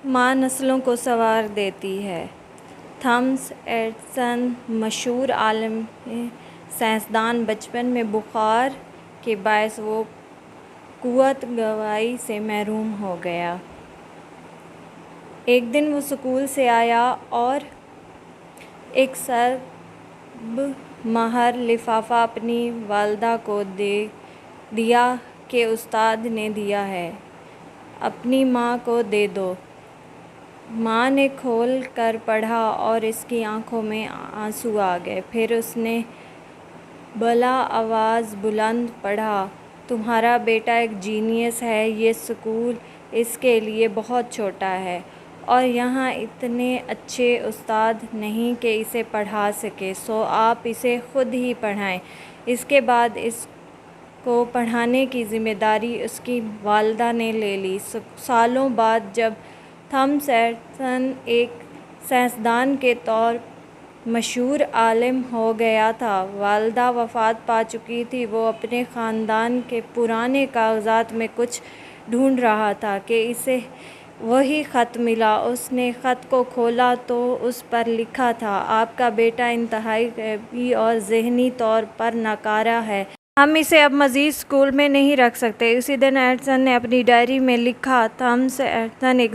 ماں نسلوں کو سنوار دیتی ہے۔ تھامس ایڈیسن مشہور عالمی سائنسدان بچپن میں بخار کے باعث وہ قوت گوئی سے محروم ہو گیا۔ ایک دن وہ اسکول سے آیا اور ایک سرب مہر لفافہ اپنی والدہ کو دے دیا کہ استاد نے دیا ہے، اپنی ماں کو دے دو۔ ماں نے کھول کر پڑھا اور اس کی آنکھوں میں آنسو آ گئے۔ پھر اس نے بالا آواز بلند پڑھا، تمہارا بیٹا ایک جینئس ہے، یہ اسکول اس کے لیے بہت چھوٹا ہے اور یہاں اتنے اچھے استاد نہیں کہ اسے پڑھا سکیں، سو آپ اسے خود ہی پڑھائیں۔ اس کے بعد اس کو پڑھانے کی ذمہ داری اس کی والدہ نے لے لی۔ سالوں بعد جب تھامس ایڈیسن ایک سائنسدان کے طور مشہور عالم ہو گیا تھا، والدہ وفات پا چکی تھی۔ وہ اپنے خاندان کے پرانے کاغذات میں کچھ ڈھونڈ رہا تھا کہ اسے وہی خط ملا۔ اس نے خط کو کھولا تو اس پر لکھا تھا، آپ کا بیٹا انتہائی غیبی اور ذہنی طور پر ناکارہ ہے۔ ہم اسے اب مزید اسکول میں نہیں رکھ سکتے۔ اسی دن ایڈیسن نے اپنی ڈائری میں لکھا، تھامس ایڈیسن ایک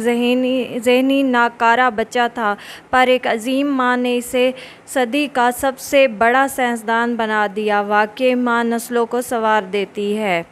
ذہنی ناکارہ بچہ تھا، پر ایک عظیم ماں نے اسے صدی کا سب سے بڑا سائنسدان بنا دیا۔ واقعی ماں نسلوں کو سنوار دیتی ہے۔